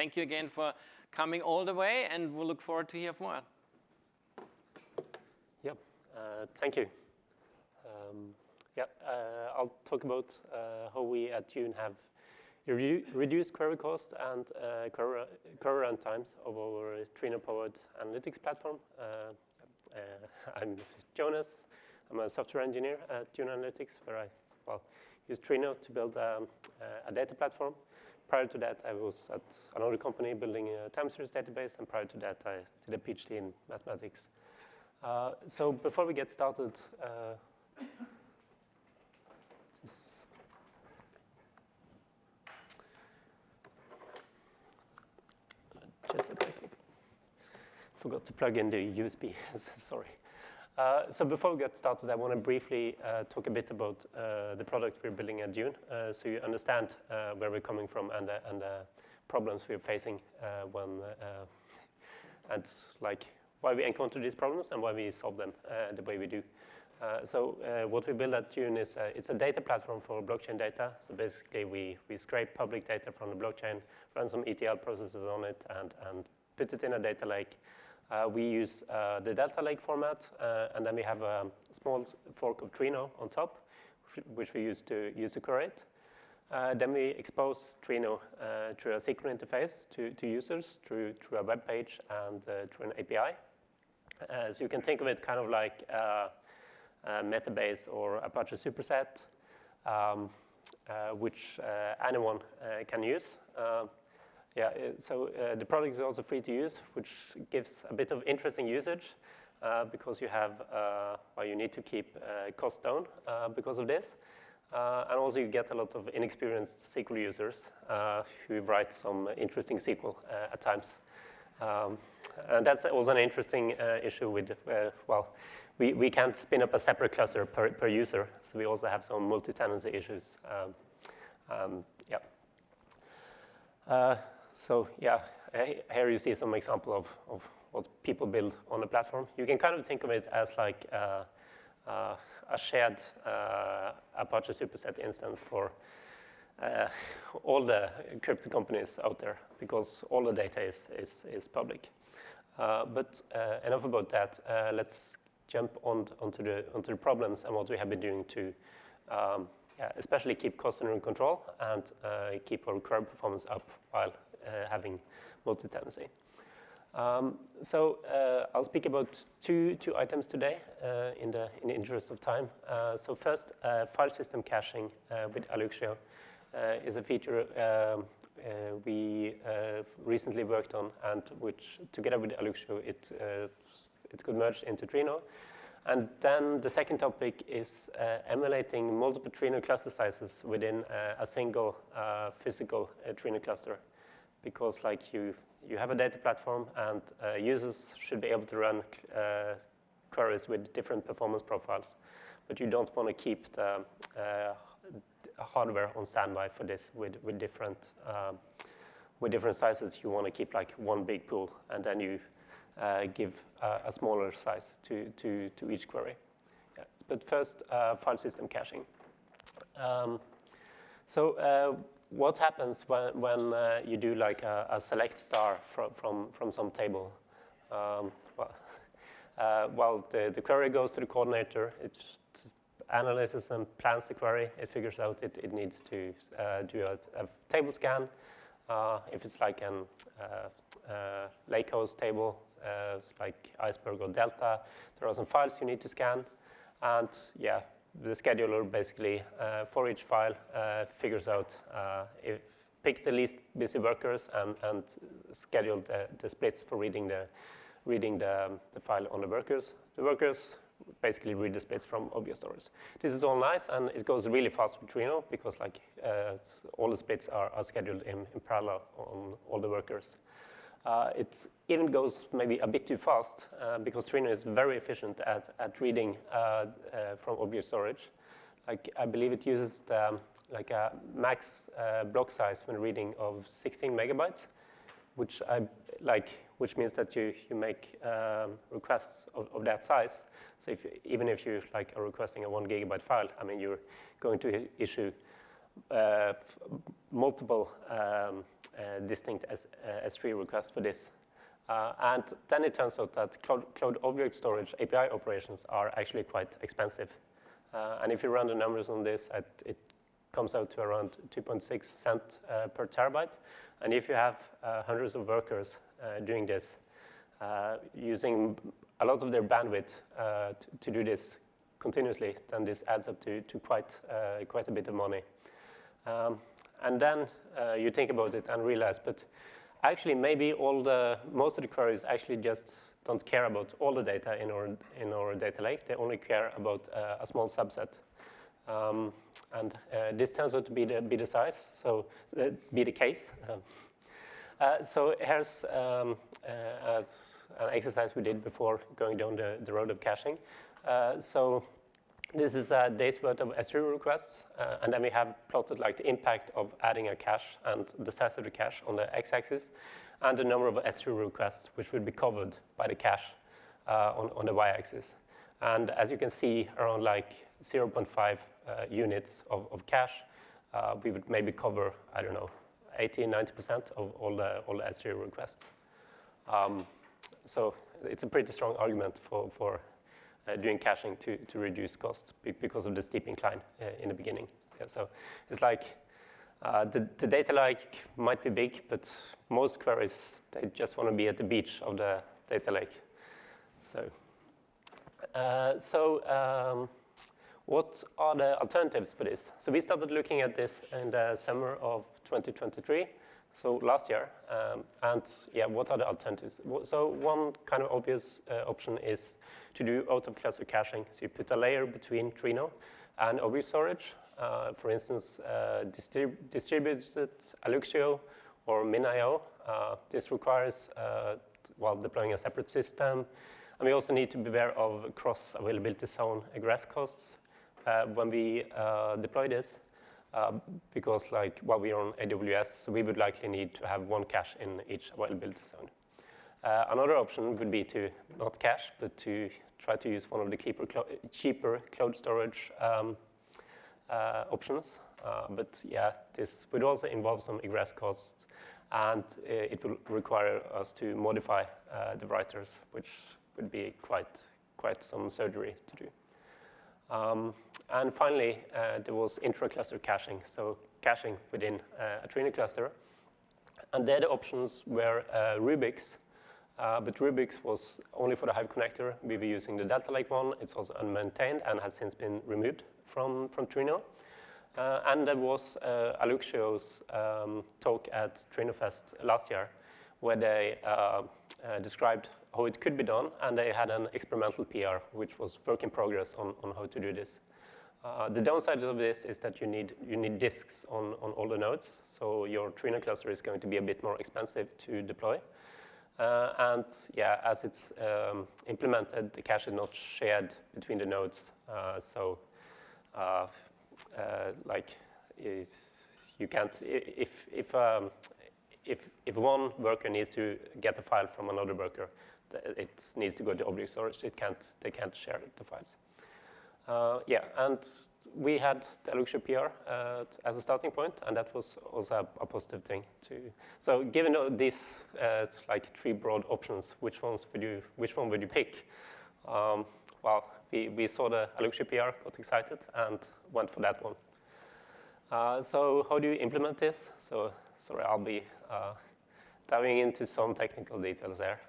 thank you again for coming all the way, and we'll look forward to hear more. Yep, thank you. I'll talk about how we at Dune have reduced query cost and query runtimes of our Trino-powered analytics platform. I'm Jonas. I'm a software engineer at Dune Analytics, where I use Trino to build a data platform. Prior to that, I was at another company building a time series database, and prior to that, I did a PhD in mathematics. So before we get started, just a technical. Forgot to plug in the USB. Sorry. So before we get started, I want to briefly talk a bit about the product we're building at Dune, so you understand where we're coming from and the problems we're facing and like why we encounter these problems and why we solve them the way we do. So what we build at Dune is it's a data platform for blockchain data. So basically, we scrape public data from the blockchain, run some ETL processes on it, and put it in a data lake. We use the Delta Lake format, and then we have a small fork of Trino on top, which we use to query it. Then we expose Trino through a SQL interface to users through a web page and through an API. So you can think of it kind of like a Metabase or Apache superset, which anyone can use. So the product is also free to use, which gives a bit of interesting usage because you need to keep costs down because of this. And also you get a lot of inexperienced SQL users who write some interesting SQL at times. And that's also an interesting issue with, we can't spin up a separate cluster per user, so we also have some multi-tenancy issues. Here you see some example of what people build on the platform. You can kind of think of it as like a shared Apache superset instance for all the crypto companies out there, because all the data is public. But enough about that. Let's jump onto the problems and what we have been doing to especially keep costs under control and keep our query performance up while having multi-tenancy. So I'll speak about two items today in the interest of time. So first, file system caching with Alluxio is a feature we recently worked on, and which together with Alluxio it could merge into Trino. And then the second topic is emulating multiple Trino cluster sizes within a single physical Trino cluster, because like you have a data platform and users should be able to run queries with different performance profiles, but you don't want to keep the hardware on standby for this with different sizes. You want to keep like one big pool, and then you give a smaller size to each query. Yeah. But first, file system caching. What happens when you do like a select star from some table? While the query goes to the coordinator, it analyzes and plans the query. It figures out it needs to do a table scan. If it's like an Lakehouse table, like Iceberg or Delta, there are some files you need to scan. And the scheduler basically, for each file, figures out, pick the least busy workers and schedule the splits for reading the file on the workers. The workers basically read the splits from object stores. This is all nice, and it goes really fast with Trino because like all the splits are scheduled in parallel on all the workers. It even goes maybe a bit too fast because Trino is very efficient at reading from object storage. Like I believe it uses like a max block size when reading of 16 megabytes, which which means that you make requests of that size. So even if you like are requesting a 1 gigabyte file, I mean you're going to issue multiple distinct S3 requests for this. And then it turns out that cloud object storage API operations are actually quite expensive. And if you run the numbers on this, it comes out to around 2.6 cents per terabyte. And if you have hundreds of workers doing this, using a lot of their bandwidth to do this continuously, then this adds up to quite a bit of money. And then you think about it and realize, but actually maybe most of the queries actually just don't care about all the data in our data lake. They only care about a small subset. And this turns out to be the size, so be the case. So here's an exercise we did before going down the road of caching. So this is a day's worth of S3 requests, and then we have plotted like the impact of adding a cache and the size of the cache on the x-axis, and the number of S3 requests which would be covered by the cache on the y-axis. And as you can see, around like 0.5 units of cache, we would maybe cover, I don't know, 80–90% of all the S3 requests. So it's a pretty strong argument for doing caching to reduce costs because of the steep incline in the beginning. Yeah, so it's like the data lake might be big, but most queries, they just want to be at the beach of the data lake. So, what are the alternatives for this? So we started looking at this in the summer of 2023, so last year. And yeah, what are the alternatives? So one kind of obvious option is to do out-of-cluster caching. So you put a layer between Trino and object storage. For instance, distributed Alluxio or MinIO. This requires, while deploying a separate system. And we also need to be aware of cross-availability zone egress costs when we deploy this, because while we are on AWS, so we would likely need to have one cache in each availability zone. Another option would be to not cache, but to try to use one of the cheaper cloud storage options. But yeah, this would also involve some egress costs, and it will require us to modify the writers, which would be quite some surgery to do. And finally, there was intra-cluster caching, so caching within a Trino cluster. And there the options were Rubix, but Rubix was only for the Hive connector. We were using the Delta Lake one. It's also unmaintained and has since been removed from Trino. And there was Alluxio's talk at TrinoFest last year, where they described how it could be done, and they had an experimental PR, which was work in progress on how to do this. The downside of this is that you need disks on all the nodes, so your Trino cluster is going to be a bit more expensive to deploy. And yeah, as it's implemented, the cache is not shared between the nodes, so you can't, if one worker needs to get a file from another worker, it needs to go to object storage. They can't share the files. Yeah, and we had the Alluxio PR as a starting point, and that was also a positive thing too. So given these like three broad options, which one would you pick? Well, we saw the Alluxio PR, got excited, and went for that one. So how do you implement this? So sorry, I'll be diving into some technical details there.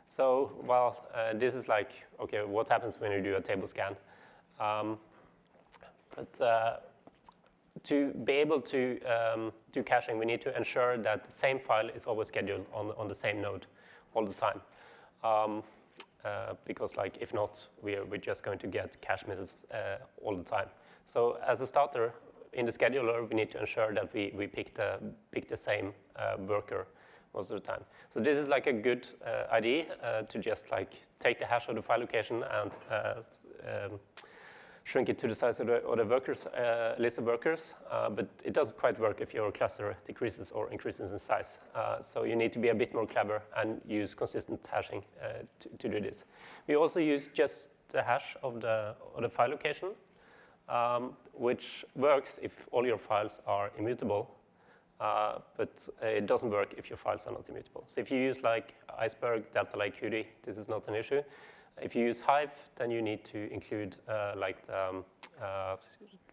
So, well, this is like, okay, what happens when you do a table scan? But to be able to do caching, we need to ensure that the same file is always scheduled on the same node all the time. Because if not, we're just going to get cache misses all the time. So as a starter, in the scheduler, we need to ensure that we pick the same worker most of the time. So this is like a good idea to just take the hash of the file location and shrink it to the size of the workers, list of workers. But it doesn't quite work if your cluster decreases or increases in size. So you need to be a bit more clever and use consistent hashing to do this. We also use just the hash of the file location. which works if all your files are immutable, but it doesn't work if your files are not immutable. So if you use like Iceberg, Delta Lake, Qt, this is not an issue. If you use Hive, then you need to include like the,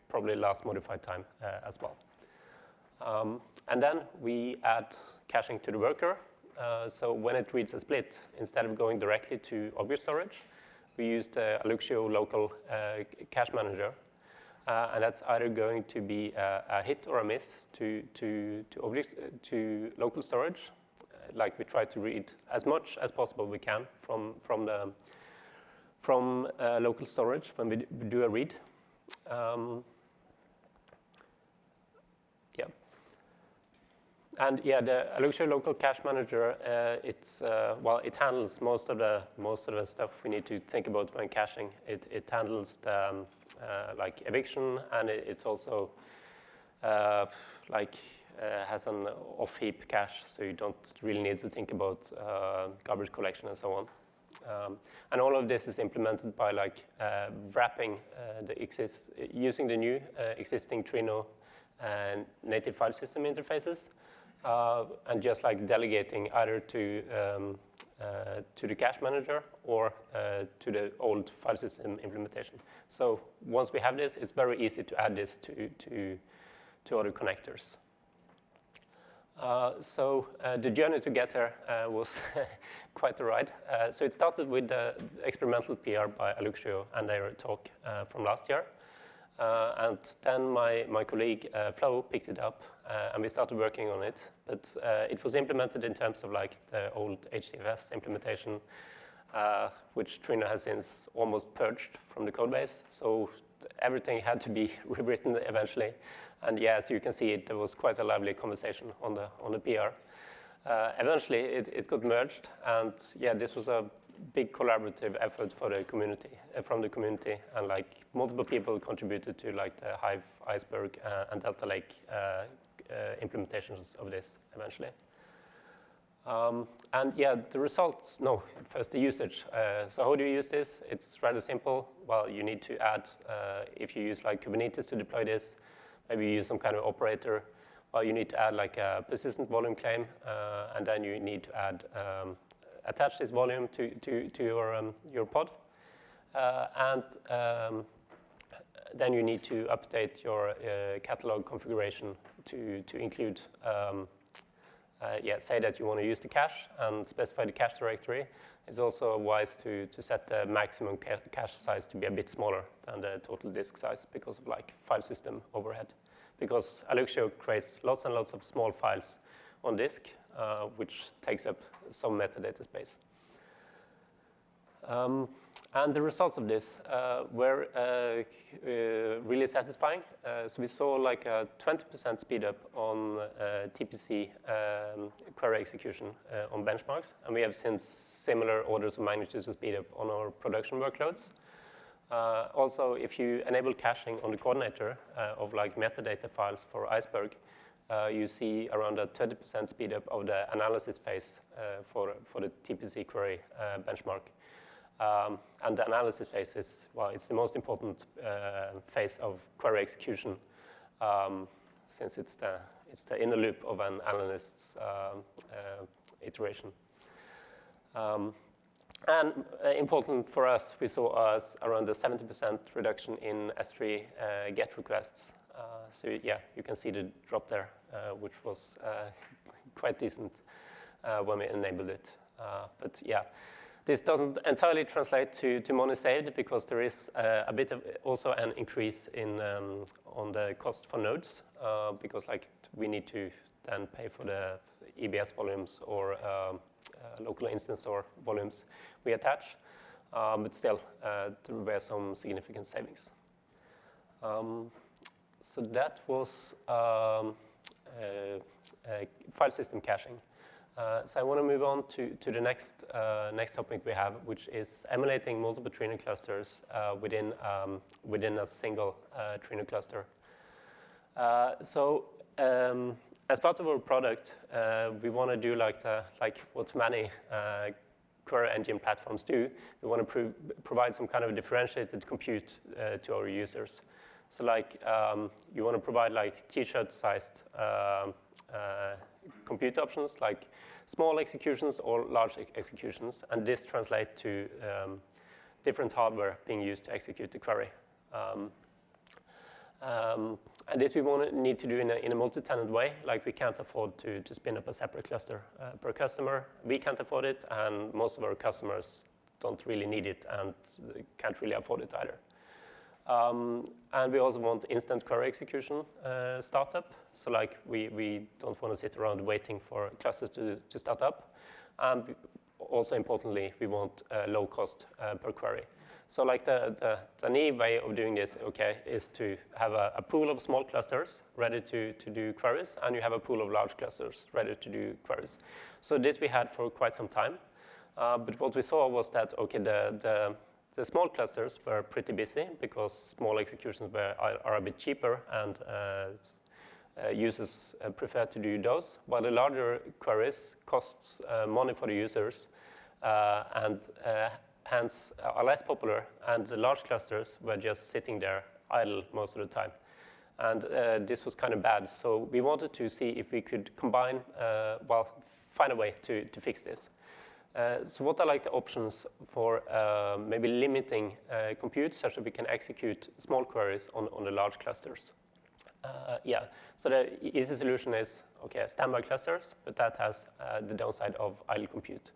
probably last modified time as well. And then we add caching to the worker. So when it reads a split, instead of going directly to object storage, we use the Aluxio local cache manager. And that's either going to be a hit or a miss to local storage. Like we try to read as much as possible we can from local storage when we do a read. And yeah, the Aluxio local cache manager, well, it handles most of the stuff we need to think about when caching. It handles the like eviction, and it's also has an off-heap cache, so you don't really need to think about garbage collection and so on. And all of this is implemented by like wrapping using the new existing Trino and native file system interfaces. And just like delegating either to the cache manager or to the old file system implementation. So once we have this, it's very easy to add this to other connectors. So the journey to get there was quite a ride. So it started with the experimental PR by Aluxio and their talk from last year. And then my colleague Flo picked it up, and we started working on it. But it was implemented in terms of like the old HDFS implementation, which Trino has since almost purged from the code base. So everything had to be rewritten eventually. And yeah, as you can see, there was quite a lively conversation on the PR. Eventually, it got merged, and yeah, this was a big collaborative effort for the community, from the community, and like multiple people contributed to like the Hive, Iceberg, and Delta Lake implementations of this eventually. And yeah, the results, no, first the usage. So how do you use this? It's rather simple. Well, you need to add, if you use like Kubernetes to deploy this, maybe you use some kind of operator. Well, you need to add like a persistent volume claim, and then you need to add attach this volume to your pod, and then you need to update your catalog configuration to include, say that you want to use the cache and specify the cache directory. It's also wise to set the maximum cache size to be a bit smaller than the total disk size because of like file system overhead. Because Aluxio creates lots and lots of small files on disk, which takes up some metadata space. And the results of this were really satisfying. So we saw like a 20% speed up on TPC query execution on benchmarks. And we have seen similar orders of magnitude of speed up on our production workloads. Also, if you enable caching on the coordinator of like metadata files for Iceberg, you see around a 30% speed up of the analysis phase for the TPC query benchmark. And the analysis phase is, well, it's the most important phase of query execution, since it's the inner loop of an analyst's iteration. And important for us, we saw around a 70% reduction in S3 GET requests. So yeah, you can see the drop there, which was quite decent when we enabled it. But yeah, this doesn't entirely translate to money saved, because there is a bit of also an increase in on the cost for nodes, because like we need to then pay for the EBS volumes or local instance or volumes we attach, but still there were some significant savings. So that was file system caching. So I want to move on to the next topic we have, which is emulating multiple Trino clusters within a single Trino cluster. As part of our product, we want to do like what many query engine platforms do. We want to provide some kind of differentiated compute to our users. So like you want to provide like t-shirt sized compute options, like small executions or large executions, and this translates to different hardware being used to execute the query. And this we need to do in a multi-tenant way. Like we can't afford to spin up a separate cluster per customer. We can't afford it, and most of our customers don't really need it and can't really afford it either. And we also want instant query execution startup. So like we don't want to sit around waiting for clusters to start up. And also importantly, we want low cost per query. So like the neat way of doing this, okay, is to have a pool of small clusters ready to do queries, and you have a pool of large clusters ready to do queries. So this we had for quite some time. But what we saw was that, okay, the small clusters were pretty busy because small executions are a bit cheaper, and users prefer to do those, while the larger queries costs money for the users and hence are less popular, and the large clusters were just sitting there idle most of the time. And this was kind of bad, so we wanted to see if we could combine, find a way to fix this. So what are like the options for maybe limiting compute such that we can execute small queries on the large clusters? So the easy solution is, okay, standby clusters, but that has the downside of idle compute.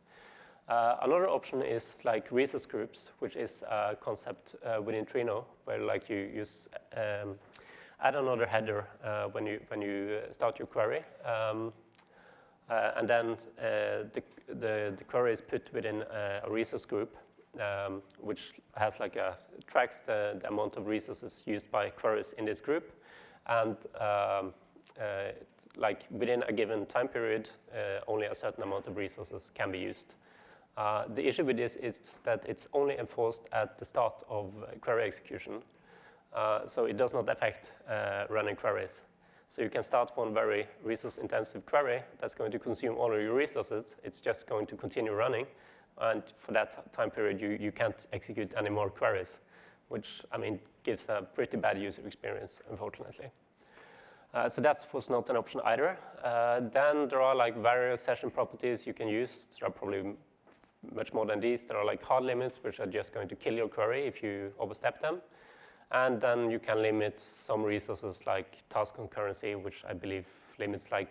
Another option is like resource groups, which is a concept within Trino, where like you add another header when you start your query. And then the query is put within a resource group, which has like tracks the amount of resources used by queries in this group, and like within a given time period, only a certain amount of resources can be used. The issue with this is that it's only enforced at the start of query execution, so it does not affect running queries. So you can start one very resource-intensive query that's going to consume all of your resources. It's just going to continue running, and for that time period, you can't execute any more queries, which, I mean, gives a pretty bad user experience, unfortunately. So that was not an option either. Then there are like various session properties you can use. There are probably much more than these. There are like hard limits, which are just going to kill your query if you overstep them. And then you can limit some resources like task concurrency, which I believe limits like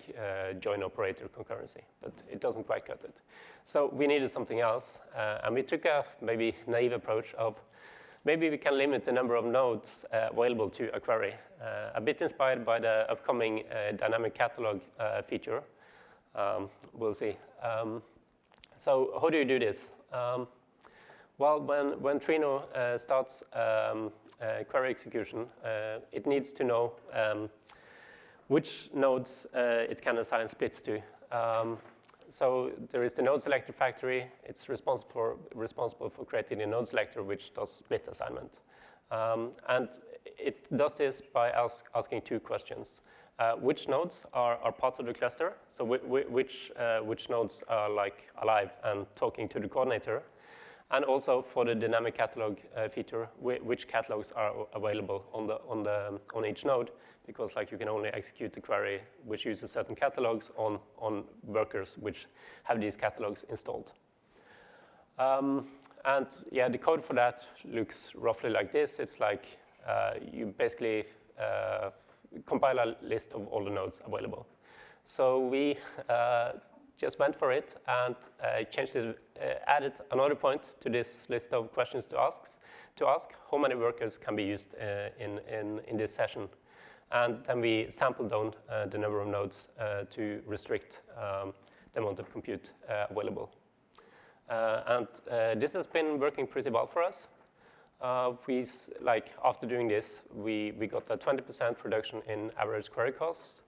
join operator concurrency, but it doesn't quite cut it. So we needed something else, and we took a maybe naive approach of maybe we can limit the number of nodes available to a query, a bit inspired by the upcoming dynamic catalog feature. We'll see. So how do you do this? Well, when Trino starts query execution, it needs to know which nodes it can assign splits to. So there is the node selector factory. It's responsible for creating a node selector which does split assignment. And it does this by asking two questions. Which nodes are part of the cluster? So which nodes are like alive and talking to the coordinator? And also for the dynamic catalog feature, which catalogs are available on each node, because like you can only execute the query which uses certain catalogs on workers which have these catalogs installed. And yeah, the code for that looks roughly like this. It's like you basically compile a list of all the nodes available. So we just went for it and changed it, added another point to this list of questions to ask how many workers can be used in this session. And then we sampled down the number of nodes to restrict the amount of compute available. And this has been working pretty well for us. After doing this, we got a 20% reduction in average query costs.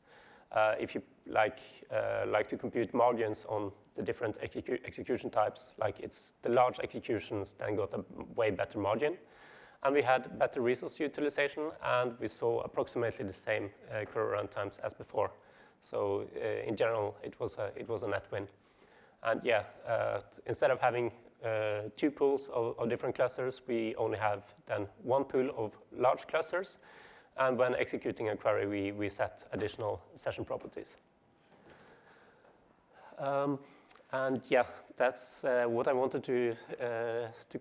If you like to compute margins on the different execution types, like it's the large executions then got a way better margin. And we had better resource utilization, and we saw approximately the same query runtimes as before. So in general, it was a net win. And yeah, instead of having two pools of different clusters, we only have then one pool of large clusters. And when executing a query, we set additional session properties. And yeah, that's what I wanted to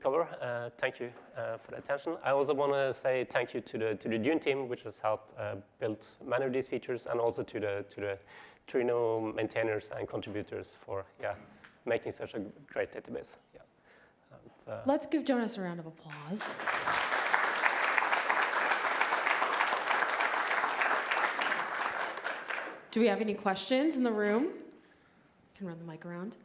cover. Thank you for the attention. I also want to say thank you to the Dune team, which has helped build many of these features, and also to the Trino maintainers and contributors for making such a great database. Yeah. And, let's give Jonas a round of applause. Do we have any questions in the room? You can run the mic around.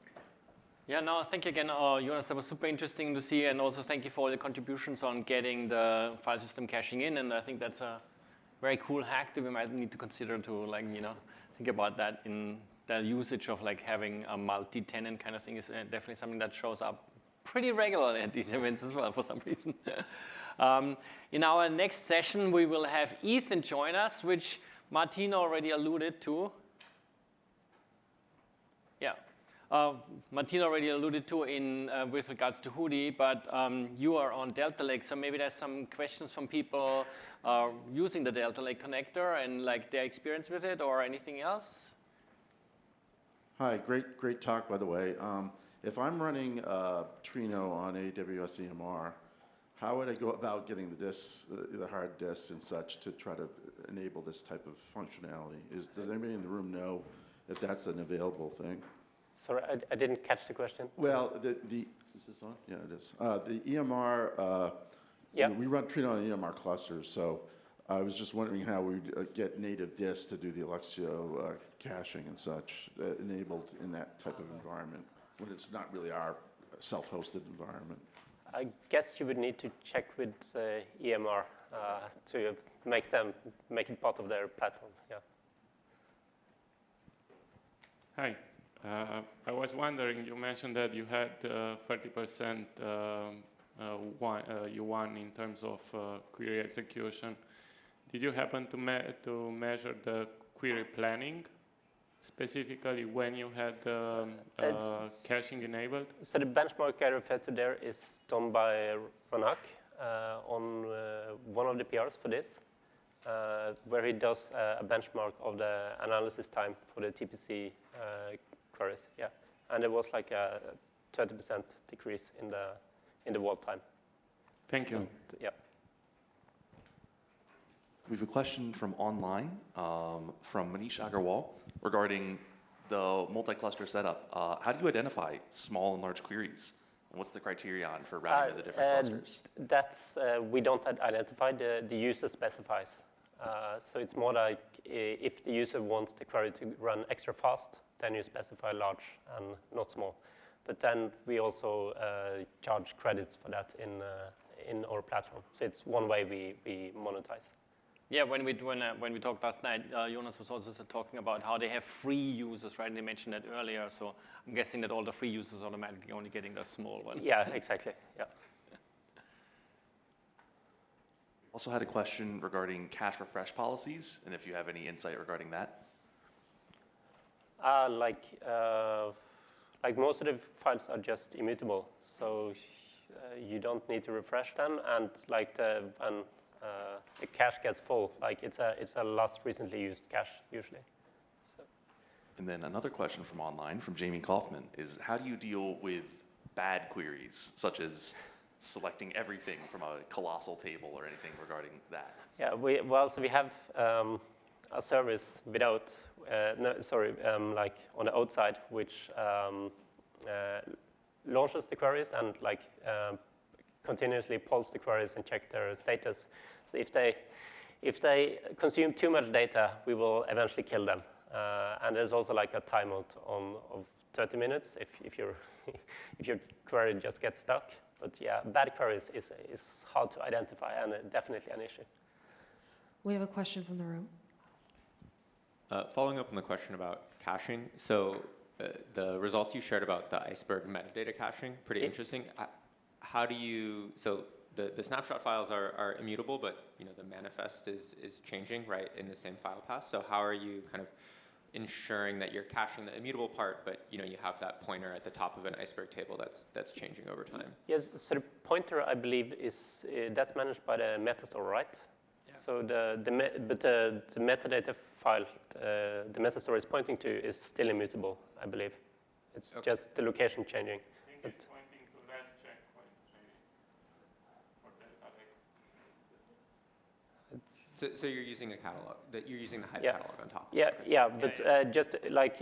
Yeah, no, thank you again, Jonas. That was super interesting to see, and also thank you for all the contributions on getting the file system caching in. And I think that's a very cool hack that we might need to consider to, like, think about that in the usage of like having a multi-tenant kind of thing is definitely something that shows up pretty regularly at these events as well for some reason. In our next session, we will have Ethan join us, which Martin already alluded to. Yeah. Martin already alluded to in with regards to Hudi, but you are on Delta Lake, so maybe there's some questions from people using the Delta Lake connector and like their experience with it or anything else. Hi, great talk, by the way. If I'm running Trino on AWS EMR, how would I go about getting the disks, the hard disks and such, to try to enable this type of functionality? Does anybody in the room know if that's an available thing? Sorry, I didn't catch the question. Well, is this on? Yeah, it is. The EMR, we run Trino on EMR clusters, so I was just wondering how we'd get native disks to do the Alexio caching and such enabled in that type of environment when it's not really our self-hosted environment. I guess you would need to check with EMR to make it part of their platform. Yeah. Hi. I was wondering, you mentioned that you had 30% you won in terms of query execution. Did you happen to measure the query planning, specifically when you had caching enabled? So the benchmark I referred to there is done by Ranak on one of the PRs for this, where he does a benchmark of the analysis time for the TPC queries. Yeah, and it was like a 30% decrease in the wall time. Thank you. Yeah. We have a question from online, from Manish Agarwal, regarding the multi-cluster setup. How do you identify small and large queries? And what's the criterion for routing to the different clusters? That's, we don't identify, the user specifies. So it's more like if the user wants the query to run extra fast, then you specify large and not small. But then we also charge credits for that in our platform. So it's one way we monetize. Yeah, when we talked last night, Jonas was also talking about how they have free users, right? They mentioned that earlier, so I'm guessing that all the free users are automatically only getting the small one. Yeah, exactly. Yeah. Also had a question regarding cache refresh policies, and if you have any insight regarding that. Like most of the files are just immutable, so you don't need to refresh them, and like the cache gets full. Like it's a last recently used cache usually. So. And then another question from online, from Jamie Kaufman, is how do you deal with bad queries, such as selecting everything from a colossal table or anything regarding that? Yeah, so we have a service without, like on the outside, which launches the queries and like continuously pulls the queries and check their status. So if they consume too much data, we will eventually kill them. And there's also like a timeout of 30 minutes if your query just gets stuck. But yeah, bad queries is hard to identify and definitely an issue. We have a question from the room. Following up on the question about caching, so the results you shared about the iceberg metadata caching, pretty interesting. How do you, so the snapshot files are immutable, but the manifest is changing, right, in the same file path. So how are you kind of ensuring that you're caching the immutable part, but you have that pointer at the top of an iceberg table that's changing over time? Yes, so the pointer, I believe, that's managed by the metastore, right? Yeah. So the metadata file, the meta store is pointing to is still immutable, I believe. It's just the location changing. I think it's pointing to last checkpoint, maybe. Or that, So you're using a catalog, you're using the Hive Yeah. catalog on top. Yeah, Okay. yeah, but just like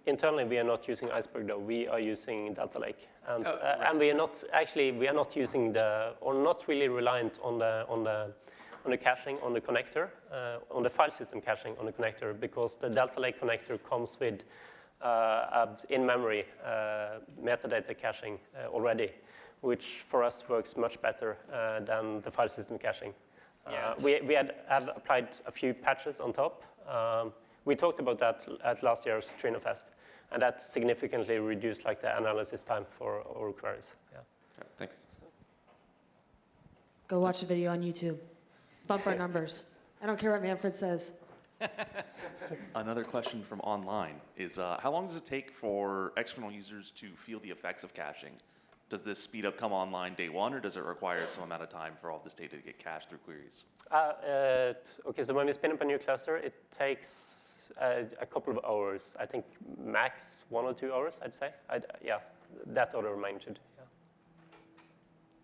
internally, we are not using Iceberg though. We are using Delta Lake, and Right. and we are not using not really reliant on the caching on the connector, on the file system caching on the connector, because the Delta Lake connector comes with in-memory metadata caching already, which for us works much better than the file system caching. We have applied a few patches on top. We talked about that at last year's Trino Fest, and that significantly reduced like the analysis time for our queries. Yeah. Right, thanks. Go watch the video on YouTube. Bump our numbers. I don't care what Manfred says. Another question from online is, how long does it take for external users to feel the effects of caching? Does this speed up come online day one, or does it require some amount of time for all this data to get cached through queries? Okay, so when we spin up a new cluster, it takes a couple of hours. I think max 1 or 2 hours, I'd say. Yeah, that order of magnitude. Yeah.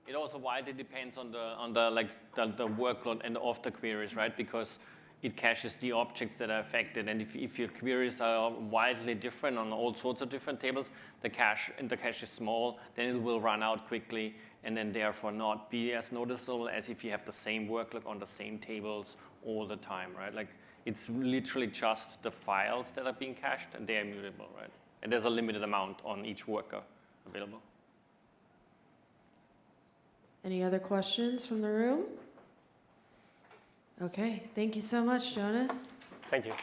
It also widely depends on the workload and of the queries, right? Because it caches the objects that are affected, and if your queries are wildly different on all sorts of different tables, the cache is small, then it will run out quickly, and then therefore not be as noticeable as if you have the same workload on the same tables all the time, right? Like it's literally just the files that are being cached, and they are immutable, right? And there's a limited amount on each worker available. Any other questions from the room? Okay, thank you so much, Jonas. Thank you.